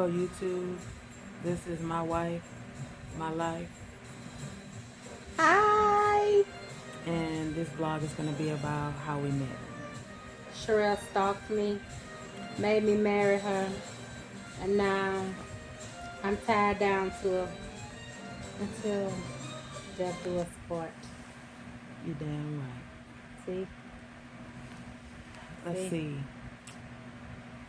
Hello, YouTube. This is my wife, my life, Hi! and this vlog is going to be about how we met. Sherelle stalked me, made me marry her, and now I'm tied down to her until death do us part. You damn right. See? Let's See? see.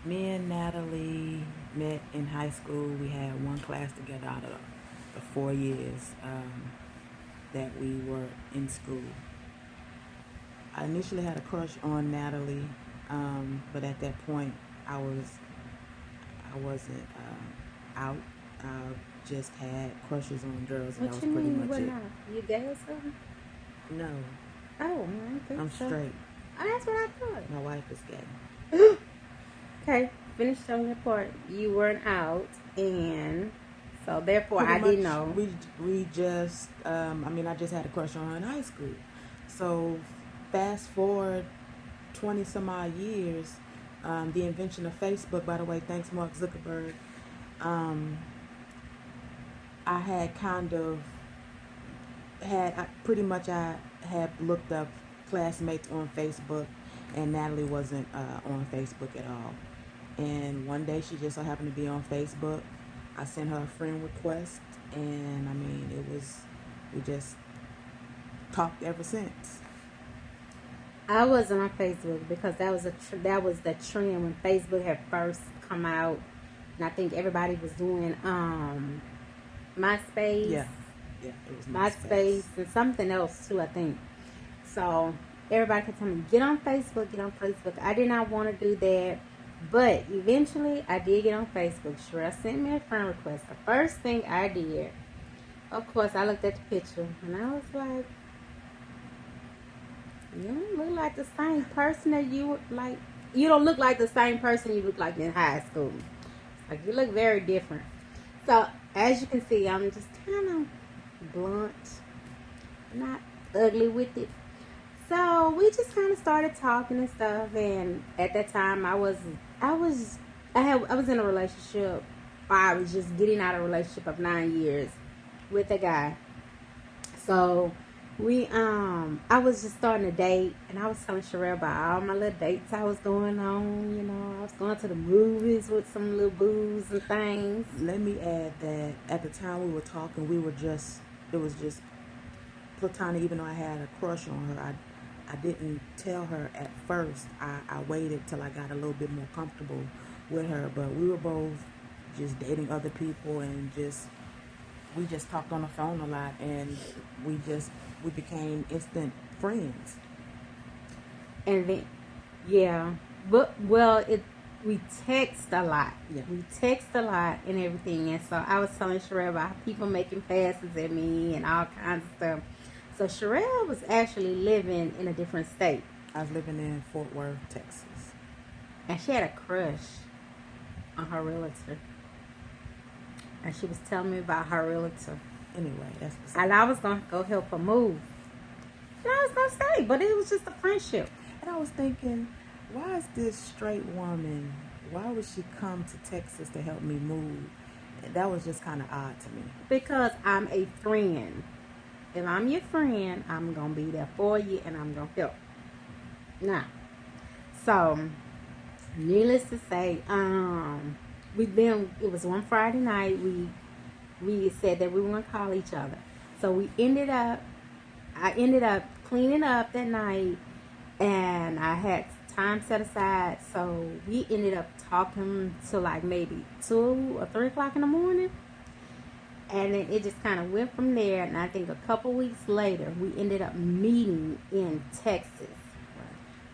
Me and Natalie met in high school. We had one class together out of the 4 years that we were in school. I initially had a crush on Natalie, but at that point, I wasn't out. I just had crushes on girls, and that What was you pretty mean you much were it. not? You gay or something? No, Oh, I don't think I'm so. straight. Oh, that's what I thought. My wife is gay. Okay, finish telling the part. You weren't out, and so therefore Pretty I much, didn't know. we just. I just had a crush on her in high school. So, fast forward 20 some odd years, the invention of Facebook. By the way, thanks Mark Zuckerberg. I had kind of I had looked up classmates on Facebook, and Natalie wasn't on Facebook at all. And one day she just so happened to be on Facebook. I sent her a friend request, and we just talked ever since. I wasn't on Facebook because that was the trend when Facebook had first come out, and I think everybody was doing MySpace, Yeah, yeah, it was MySpace, MySpace. and something else too. I think so. Everybody kept telling me get on Facebook, get on Facebook. I did not want to do that, but eventually I did get on Facebook. Sherelle sent me a friend request. The first thing I did, of course, I looked at the picture and I was like, you don't look like the same person that you were like. You don't look like the same person you look like in high school. Like you look very different. So as you can see, I'm just kind of blunt, not ugly with it. So we just kind of started talking and stuff. And at that time, I was, I was in a relationship. I was just getting out of a relationship of 9 years with a guy. So I was just starting to date, and I was telling Sherelle about all my little dates I was going on. I was going to the movies with some little booze and things. Let me add that at the time we were talking, it was just platonic. Even though I had a crush on her, I didn't tell her at first. I waited till I got a little bit more comfortable with her. But we were both just dating other people, and we just talked on the phone a lot, and we became instant friends. And then, yeah, but well, we text a lot. Yeah. We text a lot and everything. And so I was telling Sherelle about people making passes at me and all kinds of stuff. So Sherelle was actually living in a different state, I was living in Fort Worth, Texas. and she had a crush on her realtor. And she was telling me about her realtor. Anyway, that's And I was going to go help her move. And I was going to stay, but it was just a friendship. And I was thinking, why is this straight woman? Why would she come to Texas to help me move? That was just kind of odd to me. Because I'm a friend. If I'm your friend, I'm going to be there for you and I'm going to help. Now, so, needless to say, it was one Friday night, we said that we were going to call each other. So I ended up cleaning up that night, and I had time set aside. So we ended up talking till like maybe 2 or 3 o'clock in the morning. And then it just kind of went from there. And I think a couple weeks later, we ended up meeting in Texas.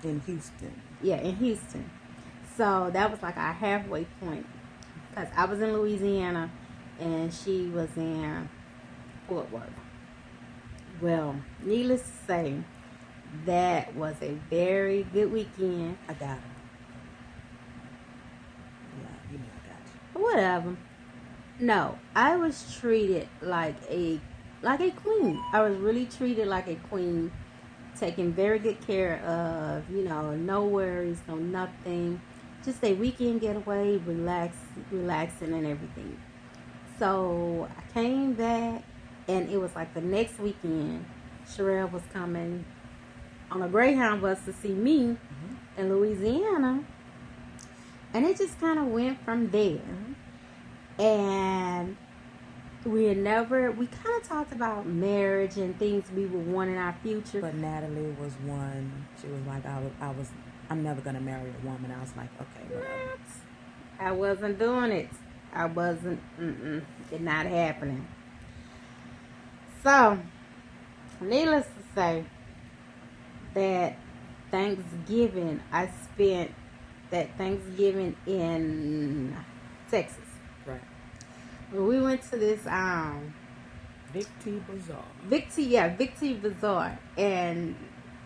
In Houston. Yeah, in Houston. So that was like our halfway point. Because I was in Louisiana and she was in Fort Worth. Well, needless to say, that was a very good weekend. I got her. Yeah, you know I got you. Whatever. No, I was treated like a queen. I was really treated like a queen, taken very good care of. No worries, no nothing. just a weekend getaway, relaxing and everything. So I came back, and it was like the next weekend. Sherelle was coming on a Greyhound bus to see me in Louisiana, and it just kind of went from there. And we kind of talked about marriage and things we would want in our future. But Natalie was one. She was like, I'm never gonna marry a woman. I was like, okay, whatever. I wasn't doing it. I wasn't. It not happening. So, needless to say, that Thanksgiving, I spent that Thanksgiving in Texas. Right. We went to this Victory Bazaar. Victory Bazaar, and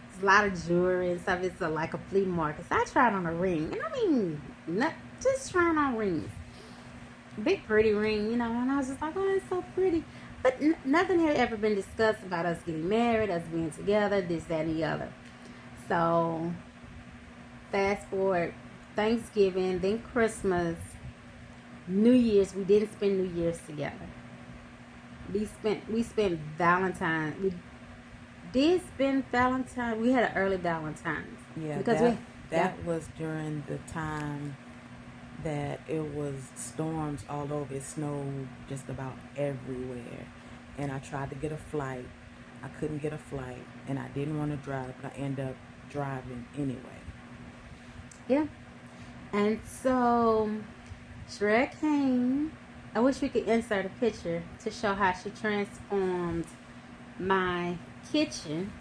it's a lot of jewelry and stuff. It's like a flea market. So I tried on a ring, and I mean, not just trying on rings. Big pretty ring, you know, and I was just like, oh, it's so pretty. But nothing had ever been discussed about us getting married, us being together, this, that, and the other. So, fast forward, Thanksgiving, then Christmas, New Year's. We didn't spend New Year's together. We spent Valentine's. We did spend Valentine's. We had an early Valentine's. Yeah, because that was during the time that it was storms all over. It snowed just about everywhere, and I tried to get a flight. I couldn't get a flight, and I didn't want to drive, but I ended up driving anyway. Yeah. And so Shrek came. I wish we could insert a picture to show how she transformed my kitchen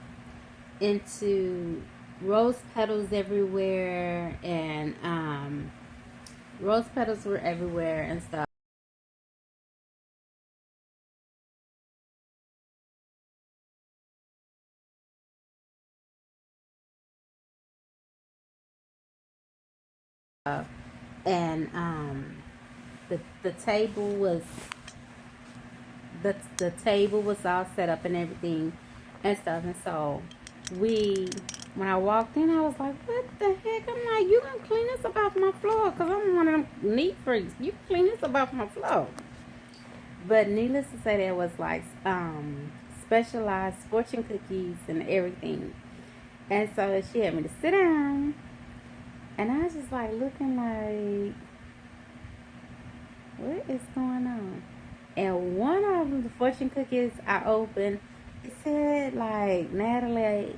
into rose petals everywhere, and rose petals were everywhere and stuff. And the table was the table was all set up and everything and stuff. And so when I walked in, I was like, what the heck? I'm like, you gonna clean this up off my floor? Because I'm one of them neat freaks. You clean this up off my floor. But needless to say, there was like specialized fortune cookies and everything. And so she had me to sit down, and I was just like looking like, what is going on? And one of them, the fortune cookies I opened, it said like, Natalie,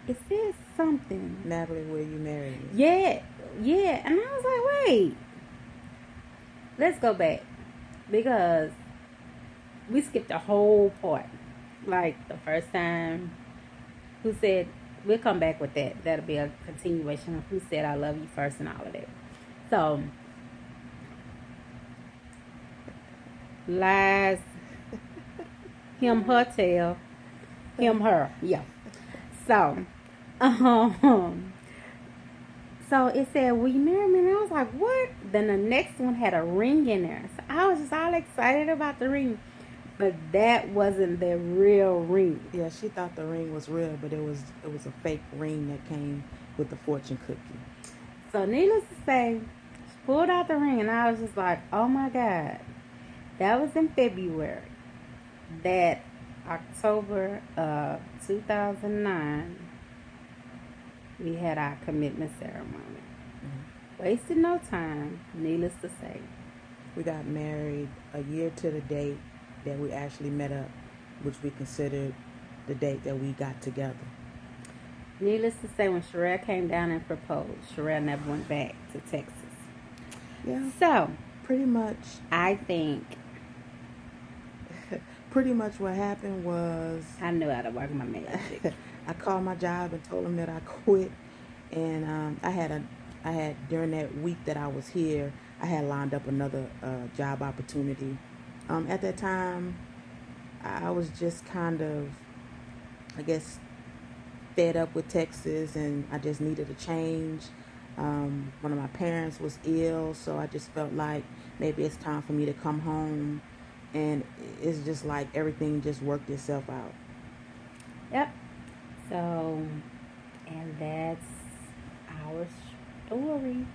it said something. Natalie, will you marry me? Yeah. And I was like, wait, let's go back. Because we skipped the whole part. Like the first time, who said, we'll come back with that. That'll be a continuation of who said I love you first and all of that. So, lies, him, her, tail, him, her, yeah. So, so it said, will you marry me? And I was like, what? Then the next one had a ring in there. So I was just all excited about the ring. But that wasn't the real ring. Yeah, she thought the ring was real, but it was a fake ring that came with the fortune cookie. So needless to say, she pulled out the ring, and I was just like, oh my God. That was in February. That October of 2009, we had our commitment ceremony. Wasted no time, needless to say. We got married a year to the date that we actually met up, which we considered the date that we got together. Needless to say, when Sherelle came down and proposed, Sherelle never went back to Texas. Yeah. So, pretty much, I think pretty much what happened was, I knew how to work my magic. I called my job and told them that I quit, and I had during that week that I was here, I had lined up another job opportunity. At that time, I was just kind of, I guess, fed up with Texas, and I just needed a change. One of my parents was ill, so I just felt like maybe it's time for me to come home. And it's just like everything just worked itself out. Yep. So, and that's our story.